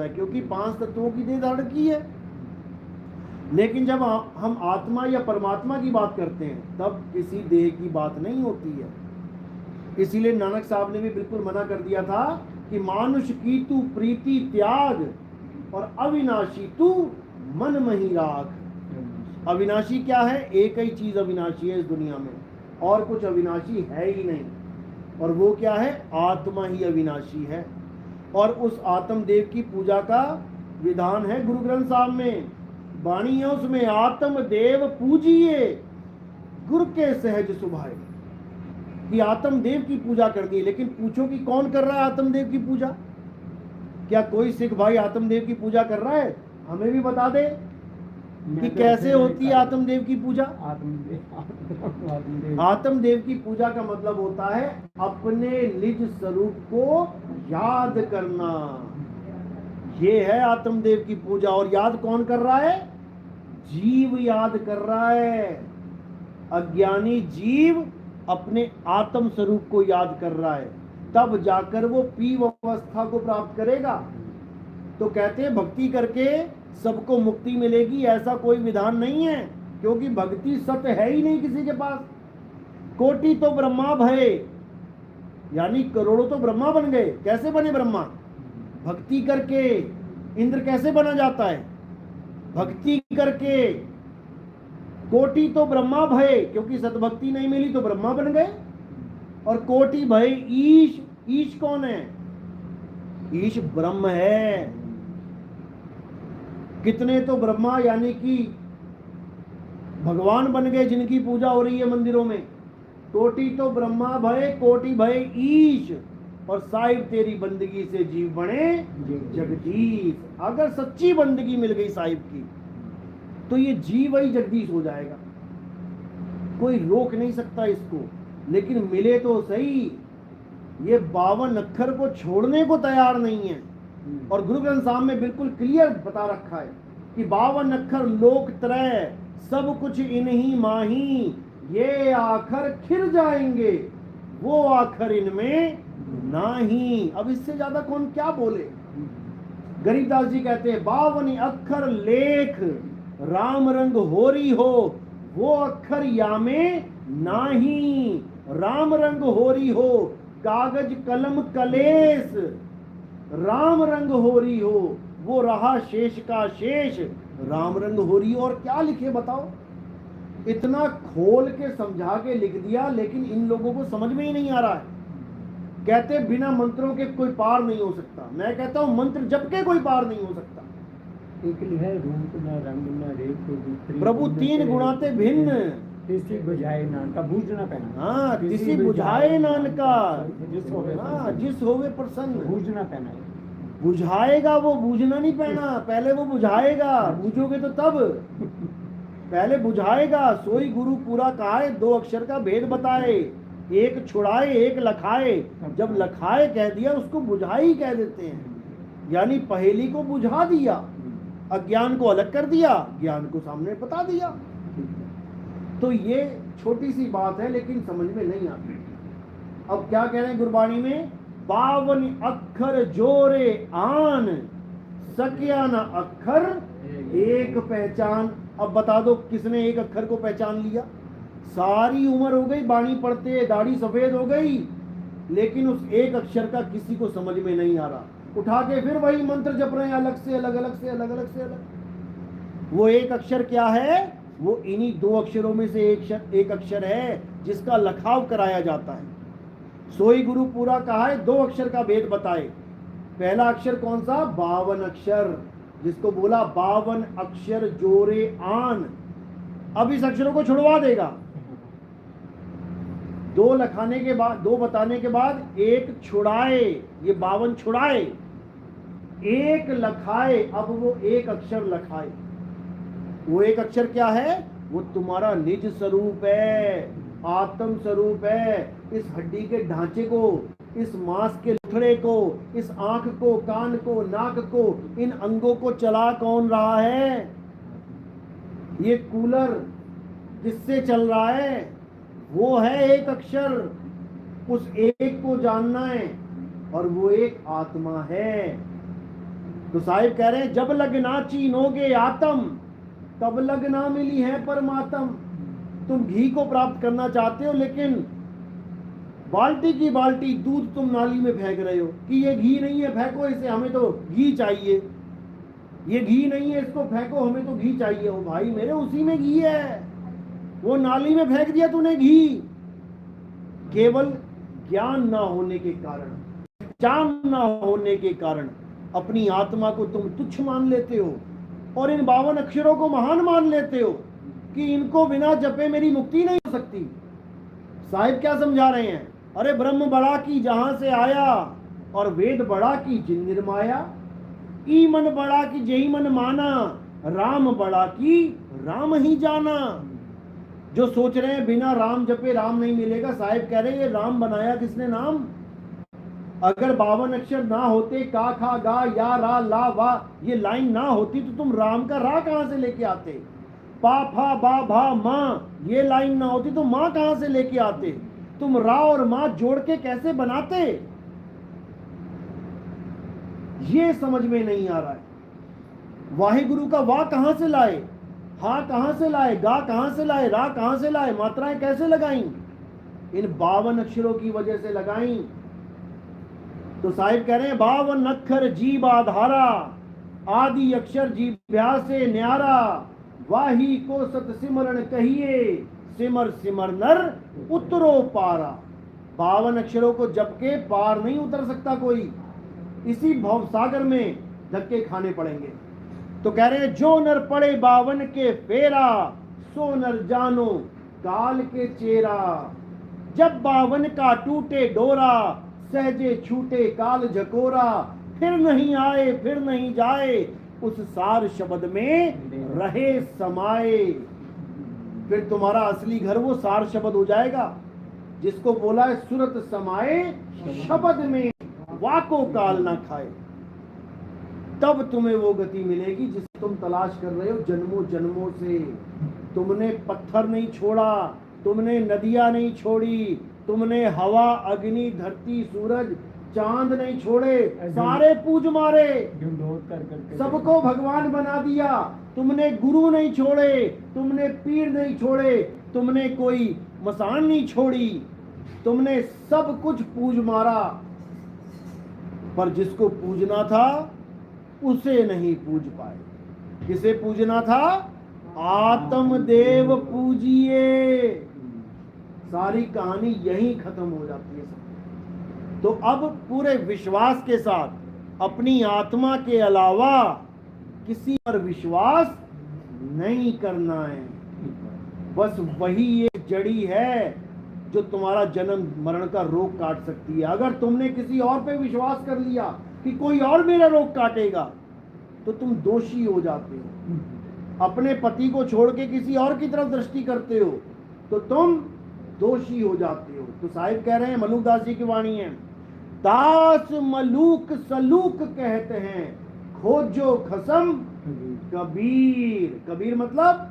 है, क्योंकि 5 तत्वों की देह धारण की है। लेकिन जब हम आत्मा या परमात्मा की बात करते हैं तब किसी देह की बात नहीं होती है। इसीलिए नानक साहब ने भी बिल्कुल मना कर दिया था कि मानुष की तू प्रीति त्याग और अविनाशी तू मन मही राख। अविनाशी क्या है? एक ही चीज अविनाशी है इस दुनिया में, और कुछ अविनाशी है ही नहीं, और वो क्या है? आत्मा ही अविनाशी है। और उस आत्मदेव की पूजा का विधान है गुरु ग्रंथ साहब में, वाणी है उसमें, आत्मदेव पूजिए गुरु के सहज सुभाए, कि आत्मदेव की पूजा करनी है। लेकिन पूछो कि कौन कर रहा है आत्मदेव की पूजा? क्या कोई सिख भाई आत्मदेव की पूजा कर रहा है? हमें भी बता दे कि कैसे होती है आत्मदेव की पूजा। आत्मदेव की पूजा का मतलब होता है अपने निज स्वरूप को याद करना। ये है आत्मदेव की पूजा। और याद कौन कर रहा है? जीव याद कर रहा है। अज्ञानी जीव अपने आत्म स्वरूप को याद कर रहा है, तब जाकर वो पीव अवस्था को प्राप्त करेगा। तो कहते हैं भक्ति करके सबको मुक्ति मिलेगी, ऐसा कोई विधान नहीं है, क्योंकि भक्ति सत्य है ही नहीं किसी के पास। कोटि तो ब्रह्मा भये, यानी करोड़ों तो ब्रह्मा बन गए। कैसे बने ब्रह्मा? भक्ति करके। इंद्र कैसे बना जाता है? भक्ति करके। कोटि तो ब्रह्मा भये, क्योंकि सतभक्ति नहीं मिली तो ब्रह्मा बन गए। और कोटि भय ईश। ईश कौन है? ईश ब्रह्म है। कितने तो ब्रह्मा यानी कि भगवान बन गए जिनकी पूजा हो रही है मंदिरों में। कोटि तो ब्रह्मा भय, कोटि भय ईश, और साहिब तेरी बंदगी से जीव बने जगदीश। अगर सच्ची बंदगी मिल गई साहिब की तो ये जीव ही जगदीश हो जाएगा, कोई रोक नहीं सकता इसको। लेकिन मिले तो सही, ये 52 अक्षर को छोड़ने को तैयार नहीं है। और गुरु ग्रंथ साहब में बिल्कुल क्लियर बता रखा है कि 52 अक्षर लोक त्रय सब कुछ इन्हीं माही, ये आखर खिर जाएंगे वो आखर इनमें नाही। अब इससे ज्यादा कौन क्या बोले। गरीबदास जी कहते हैं 52 अक्षर लेख राम रंग होरी हो, वो अक्षर या में नाही। राम रंग होरी हो, कागज कलम कलेस राम रंग होरी हो, वो रहा शेष का शेष राम रंग होरी। और क्या लिखे बताओ? इतना खोल के समझा के लिख दिया, लेकिन इन लोगों को समझ में ही नहीं आ रहा है। कहते बिना मंत्रों के कोई पार नहीं हो सकता। मैं कहता हूं मंत्र जप के कोई पार नहीं हो सकता। एक है रूप न रंग न रेख, प्रभु 3 गुणाते भिन्न, तिसी बुझाए नानका बूझना पहना। हाँ तिसी बुझाए नानका, हाँ जिस होवे प्रसन्न। बूझना पहना, बुझाएगा वो, बूझना नहीं पहना। पहले वो बुझाएगा, बूझोगे तो तब। पहले बुझाएगा। सोई गुरु पूरा कहाए, 2 अक्षर का भेद बताए, एक छुड़ाए एक लखाए। जब लखाए कह दिया उसको बुझाई कह देते हैं, यानी पहेली को बुझा दिया, अज्ञान को अलग कर दिया, ज्ञान को सामने बता दिया। तो ये छोटी सी बात है लेकिन समझ में नहीं आती। अब क्या कह रहे हैं गुरबाणी में? 52 अक्षर जोरे आन, सकिया न अक्षर एक पहचान। अब बता दो किसने एक अक्षर को पहचान लिया? सारी उम्र हो गई बाणी पढ़ते, दाढ़ी सफेद हो गई, लेकिन उस एक अक्षर का किसी को समझ में नहीं आ रहा। उठा के फिर वही मंत्र जप रहे हैं, अलग से अलग, अलग से अलग, अलग से अलग। वो एक अक्षर क्या है? वो इन्हीं 2 अक्षरों में से एक अक्षर है जिसका लखाव कराया जाता है। सोई गुरु पूरा कहा है, 2 अक्षर का भेद बताए। पहला अक्षर कौन सा? 52 अक्षर, जिसको बोला 52 अक्षर जोरे आन। अब इस अक्षरों को छुड़वा देगा। 2 लखाने के बाद, 2 बताने के बाद एक छुड़ाए, ये 52 छुड़ाए, एक लखाए। अब वो एक अक्षर लखाए। वो एक अक्षर क्या है? वो तुम्हारा निज स्वरूप है, आत्म स्वरूप है। इस हड्डी के ढांचे को, इस मांस के लुथड़े को, इस आंख को, कान को, नाक को, इन अंगों को चला कौन रहा है? ये कूलर किससे चल रहा है? वो है एक अक्षर। उस एक को जानना है, और वो एक आत्मा है। तो साहिब कह रहे हैं जब लगना चीनोगे आत्म तब लगना मिली है परमात्म। तुम घी को प्राप्त करना चाहते हो, लेकिन बाल्टी की बाल्टी दूध तुम नाली में फेंक रहे हो कि ये घी नहीं है, फेंको इसे, हमें तो घी चाहिए। ये घी नहीं है, इसको फेंको, हमें तो घी चाहिए। ओ भाई मेरे, उसी में घी है, वो नाली में फेंक दिया तूने घी। केवल ज्ञान ना होने के कारण, पहचान ना होने के कारण अपनी आत्मा को तुम तुच्छ मान लेते हो और इन 52 अक्षरों को महान मान लेते हो कि इनको बिना जपे मेरी मुक्ति नहीं हो सकती। साहिब क्या समझा रहे हैं? अरे ब्रह्म बड़ा की जहां से आया और वेद बड़ा की जिन निर्माया, ई मन बड़ा की जही मन माना, राम बड़ा की राम ही जाना। जो सोच रहे हैं बिना राम जपे राम नहीं मिलेगा, साहिब कह रहे हैं ये राम बनाया किसने नाम? अगर 52 अक्षर ना होते, का खा गा या रा ला वा, ये लाइन ना होती तो तुम राम का रा कहां से लेके आते? पा फा बा भा माँ, ये लाइन ना होती तो माँ कहां से लेके आते? तुम रा और माँ जोड़ के कैसे बनाते? ये समझ में नहीं आ रहा है। वाहिगुरु का वाह कहां से लाए, हा कहां से लाए, गा कहां से लाए, रा कहां से लाए, मात्राएं कैसे लगाई? इन 52 अक्षरों की वजह से लगाई। तो साहिब कह रहे हैं 52 अक्षर जीव आधारा, आदि अक्षर जीभ्या से न्यारा, वाही को सत सिमरण कहिए, सिमर सिमर नर उतरो पारा। 52 अक्षरों को जब के पार नहीं उतर सकता कोई, इसी भवसागर में धक्के खाने पड़ेंगे। तो कह रहे हैं जो नर पड़े 52 के फेरा, सो नर जानो काल के चेरा। जब 52 का टूटे डोरा, सहजे छूटे काल झकोरा, फिर नहीं आए फिर नहीं जाए, उस सार शब्द में रहे समाये। फिर तुम्हारा असली घर वो सार शब्द हो जाएगा, जिसको बोला है सुरत समाये शब्द में, वाको काल ना खाए। तब तुम्हें वो गति मिलेगी जिसे तुम तलाश कर रहे हो जन्मों जन्मों से। तुमने पत्थर नहीं छोड़ा, तुमने नदियां नहीं छोड़ी, तुमने हवा अग्नि धरती सूरज चांद नहीं छोड़े, सारे पूज मारे, सबको भगवान बना दिया। तुमने गुरु नहीं छोड़े, तुमने पीर नहीं छोड़े, तुमने कोई मसान नहीं छोड़ी, तुमने सब कुछ पूज मारा, पर जिसको पूजना था उसे नहीं पूज पाए। किसे पूजना था? आत्मदेव पूजिए। सारी कहानी यहीं खत्म हो जाती है। तो अब पूरे विश्वास के साथ अपनी आत्मा के अलावा किसी पर विश्वास नहीं करना है। बस वही एक जड़ी है जो तुम्हारा जन्म मरण का रोग काट सकती है। अगर तुमने किसी और पे विश्वास कर लिया कि कोई और मेरा रोग काटेगा, तो तुम दोषी हो जाते हो। अपने पति को छोड़ के किसी और की तरफ दृष्टि करते हो तो तुम दोषी हो जाते हो। तो साहिब कह रहे हैं, मलूक दास जी की वाणी है, दास मलूक सलूक कहते हैं, खोजो खसम कबीर। कबीर मतलब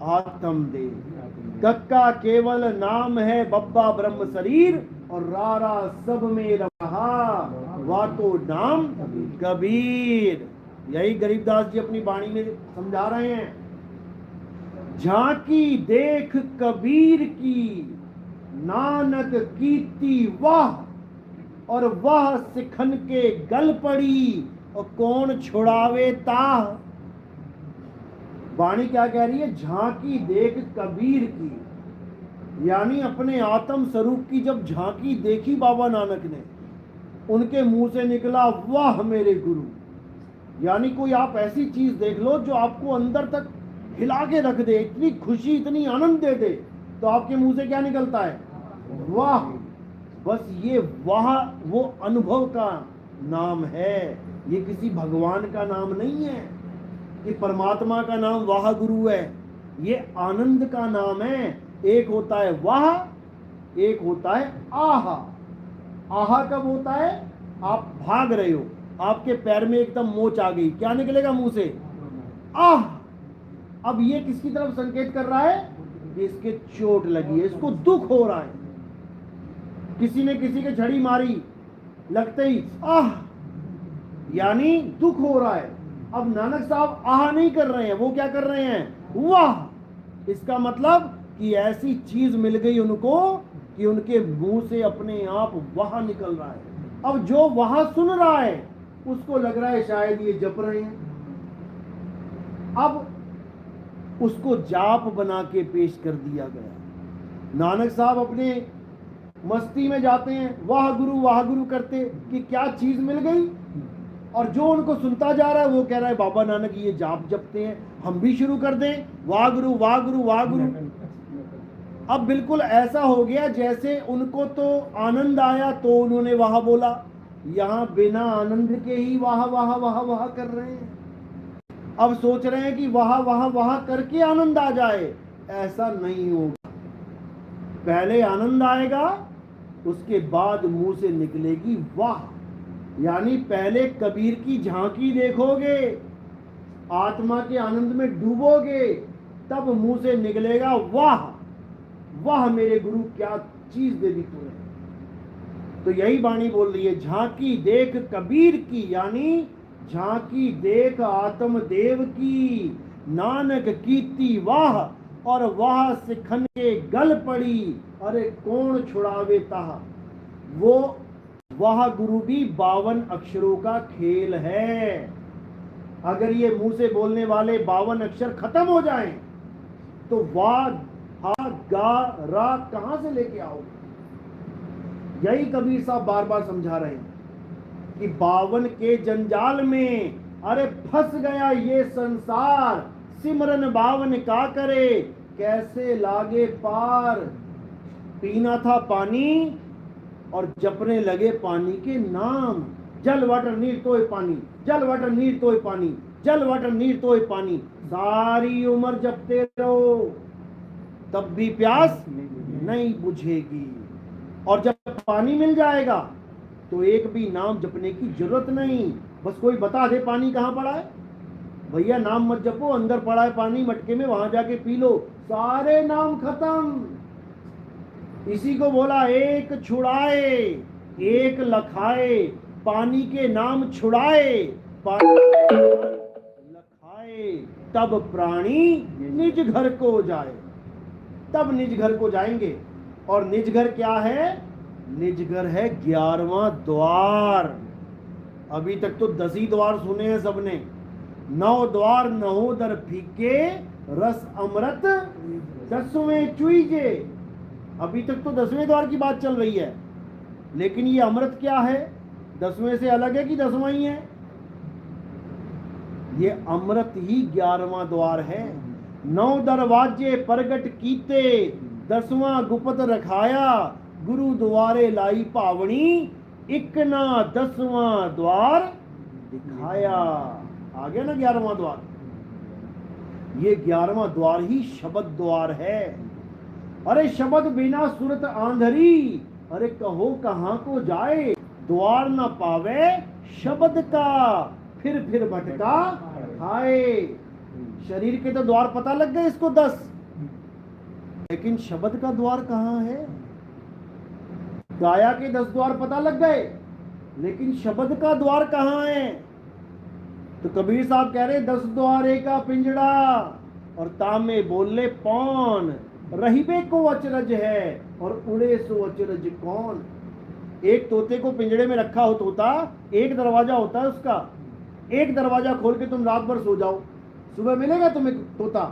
आत्मदेव। कक्का केवल नाम है, बब्बा ब्रह्म शरीर, और रारा सब में रहा, वाको नाम कबीर। यही गरीबदास जी अपनी वाणी में समझा रहे हैं। झांकी देख कबीर की, नानक कीर्ति वाह, और वह सिखन के गल पड़ी, और कौन छुड़ावे ताह। वाणी क्या कह रही है? झांकी देख कबीर की, यानी अपने आत्म स्वरूप की जब झांकी देखी बाबा नानक ने, उनके मुंह से निकला वाह मेरे गुरु। यानी कोई आप ऐसी चीज देख लो जो आपको अंदर तक हिला के रख दे, इतनी खुशी इतनी आनंद दे दे, तो आपके मुंह से क्या निकलता है? वाह। बस ये वाह वो अनुभव का नाम है, ये किसी भगवान का नाम नहीं है कि परमात्मा का नाम वाह गुरु है। ये आनंद का नाम है। एक होता है वाह, एक होता है आहा। आहा कब होता है? आप भाग रहे हो, आपके पैर में एकदम मोच आ गई, क्या निकलेगा मुंह से? आह। अब ये किसकी तरफ संकेत कर रहा है? कि इसके चोट लगी है, इसको दुख हो रहा है। किसी ने किसी के छड़ी मारी, लगते ही आह, यानी दुख हो रहा है। अब नानक साहब आह नहीं कर रहे हैं, वो क्या कर रहे हैं, वाह। इसका मतलब कि ऐसी चीज मिल गई उनको कि उनके मुंह से अपने आप वाह निकल रहा है। अब जो वाह सुन रहा है उसको लग रहा है शायद ये जप रहे हैं। अब उसको जाप बना के पेश कर दिया गया। नानक साहब अपने मस्ती में जाते हैं, वाह गुरु करते कि क्या चीज मिल गई, और जो उनको सुनता जा रहा है वो कह रहा है बाबा नानक ये जाप जपते हैं, हम भी शुरू कर दें, वाह गुरु वाह गुरु वाह गुरु। अब बिल्कुल ऐसा हो गया जैसे उनको तो आनंद आया तो उन्होंने वाह बोला, यहाँ बिना आनंद के ही वाह वाह वाह वाह कर रहे हैं। अब सोच रहे हैं कि वाह वाह वाह करके आनंद आ जाए, ऐसा नहीं होगा। पहले आनंद आएगा, उसके बाद मुंह से निकलेगी वाह। यानी पहले कबीर की झांकी देखोगे, आत्मा के आनंद में डूबोगे, तब मुंह से निकलेगा वाह वाह मेरे गुरु क्या चीज दे दी तूने। तो यही वाणी बोल रही है, झांकी देख कबीर की, यानी झांकी देख आत्मदेव की, नानक कीती वाह, और वाह सिखन के गल पड़ी, अरे कौन छुड़ावे ताहा। वो वाह गुरु भी 52 अक्षरों का खेल है। अगर ये मुंह से बोलने वाले 52 अक्षर खत्म हो जाएं तो वाह हा गा रा कहां से लेके आओगे। यही कबीर साहब बार बार समझा रहे हैं कि 52 के जंजाल में अरे फंस गया ये संसार, सिमरन 52 का करे कैसे लागे पार। पीना था पानी और जपने लगे पानी के नाम, जल वाटर नीर तोय पानी, जल वाटर नीर तोय पानी, जल वाटर नीर तोय पानी। सारी उम्र जपते रहो तब भी प्यास नहीं बुझेगी, और जब पानी मिल जाएगा तो एक भी नाम जपने की जरूरत नहीं। बस कोई बता दे पानी कहाँ पड़ा है, भैया नाम मत जपो, अंदर पड़ा है पानी मटके में, वहां जाके पी लो, सारे नाम खत्म। इसी को बोला एक छुड़ाए एक लखाए, पानी के नाम छुड़ाए पानी लखाए, तब प्राणी निज घर को जाए। तब निज घर को जाएंगे, और निज घर क्या है, निज घर है 11वां द्वार। अभी तक तो 10 ही द्वार सुने हैं सबने, 9 द्वार नहोदर फीके, रस अमृत 10वें चुईजे। अभी तक तो 10वें द्वार की बात चल रही है, लेकिन ये अमृत क्या है, 10वें से अलग है कि 10वां ही है। ये अमृत ही 11वां द्वार है। 9 दरवाजे प्रगट कीते, 10वां गुपत रखाया, गुरु द्वारे लाई पावनी, इकना 10वां द्वार दिखाया। आ गया ना 11वां द्वार। ये 11वां द्वार ही शब्द द्वार है। अरे शब्द बिना सुरत आंधरी, अरे कहो कहां को जाए, द्वार न पावे शब्द का, फिर भटका खाए। शरीर के तो द्वार पता लग गए इसको 10, लेकिन शब्द का द्वार कहां है। काया के 10 द्वार पता लग गए, लेकिन शब्द का द्वार कहां है। तो कबीर साहब कह रहे 10 द्वारे का पिंजड़ा, और तामे बोले पौन, रहीबे को अचरज है और उड़े सो अचरज कौन। एक तोते को पिंजड़े में रखा हो तोता, एक दरवाजा होता है उसका, एक दरवाजा खोल के तुम रात भर सो जाओ, सुबह मिलेगा तुम्हें तोता?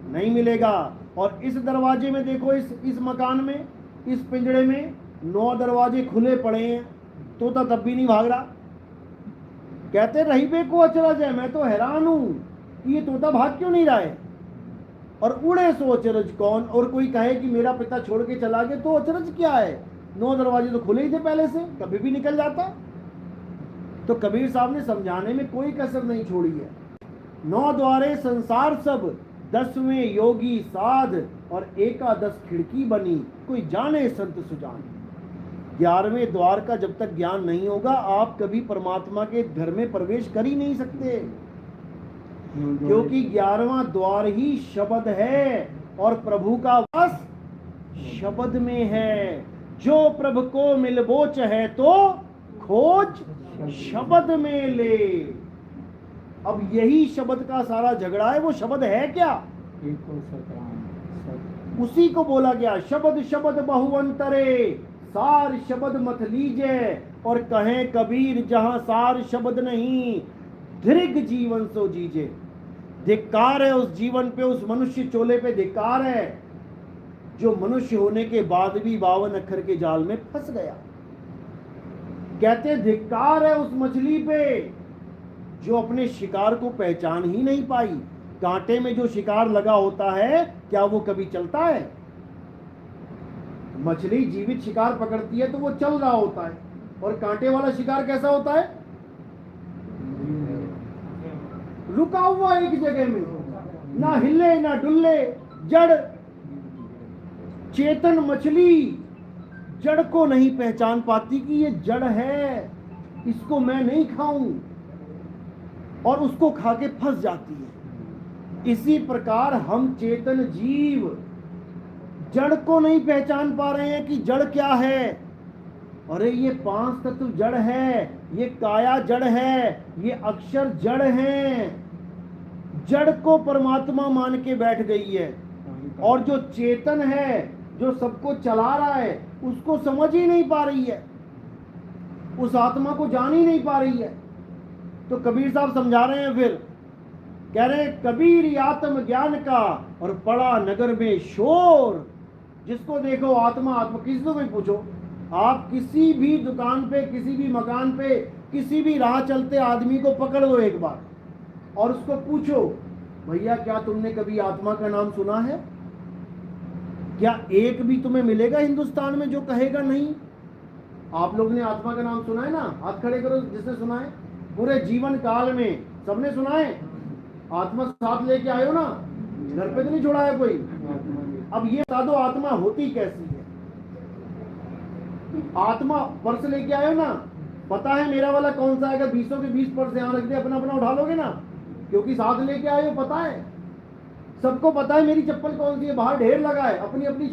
नहीं मिलेगा। और इस दरवाजे में देखो, इस मकान में, इस पिंजड़े में 9 दरवाजे खुले पड़े हैं, तोता तब भी नहीं भाग रहा। कहते रहीबे को अचरज है, मैं तो हैरान हूं कि ये तोता भाग क्यों नहीं रहा है। और उड़े सो अचरज कौन, और कोई कहे कि मेरा पिता छोड़ के चला गया, तो अचरज क्या है, 9 दरवाजे तो खुले ही थे पहले से, कभी भी निकल जाता। तो कबीर साहब ने समझाने में कोई कसर नहीं छोड़ी है। 9 द्वारे संसार सब, 10वें योगी साध, और एकादश खिड़की बनी, कोई जाने संत सुजान। 11वें द्वार का जब तक ज्ञान नहीं होगा, आप कभी परमात्मा के घर में प्रवेश कर ही नहीं सकते, क्योंकि 11वां द्वार ही शब्द है, और प्रभु का वास शब्द में है। जो प्रभु को मिलबोच है तो खोज शब्द में ले। अब यही शब्द का सारा झगड़ा है। वो शब्द है क्या? एको सतराम उसी को बोला गया, शब्द शब्द बहुअंतरे, सार शब्द मत लीजे। और कहें कबीर जहां सार शब्द नहीं, दीर्घ जीवन सो जीजे। धिक्कार है उस जीवन पे, उस मनुष्य चोले पे धिक्कार है जो मनुष्य होने के बाद भी 52 अक्षर के जाल में फंस गया। कहते धिक्कार है उस मछली पे जो अपने शिकार को पहचान ही नहीं पाई। कांटे में जो शिकार लगा होता है, क्या वो कभी चलता है? मछली जीवित शिकार पकड़ती है तो वो चल रहा होता है, और कांटे वाला शिकार कैसा होता है? रुका हुआ एक जगह में, ना हिले ना डुल्ले, जड़। चेतन मछली जड़ को नहीं पहचान पाती कि ये जड़ है, इसको मैं नहीं खाऊं, और उसको खा के फंस जाती है। इसी प्रकार हम चेतन जीव जड़ को नहीं पहचान पा रहे हैं कि जड़ क्या है। अरे ये 5 तत्व जड़ है, ये काया जड़ है, ये अक्षर जड़ हैं। जड़ को परमात्मा मान के बैठ गई है, और जो चेतन है, जो सबको चला रहा है, उसको समझ ही नहीं पा रही है, उस आत्मा को जान ही नहीं पा रही है। तो कबीर साहब समझा रहे हैं, फिर कह रहे हैं कबीर आत्म ज्ञान का और पड़ा नगर में शोर। जिसको देखो आत्मा आत्मा, किसी को भी पूछो, आप किसी भी दुकान पे, किसी भी मकान पे, किसी भी राह चलते आदमी को पकड़ लो एक बार और उसको पूछो, भैया क्या तुमने कभी आत्मा का नाम सुना है? क्या एक भी तुम्हें मिलेगा हिंदुस्तान में जो कहेगा नहीं? आप लोग ने आत्मा का नाम सुना है ना? हाथ खड़े करो जिसने सुना है। पूरे जीवन काल में सबने सुना है? आत्मा साथ लेके आए हो ना, घर पे तो नहीं छोड़ा है कोई। अब ये बता दो आत्मा होती कैसी है? आत्मा पर्स लेके आए हो ना, पता है मेरा वाला कौन सा है? अगर 20 के 20 पर्स यहाँ रख दे, अपना अपना उठा लोगे ना, क्योंकि साथ लेके आए हो, पता है, सबको पता है मेरी चप्पल कौन सी है। बाहर ढेर लगा है, अपनी अपनी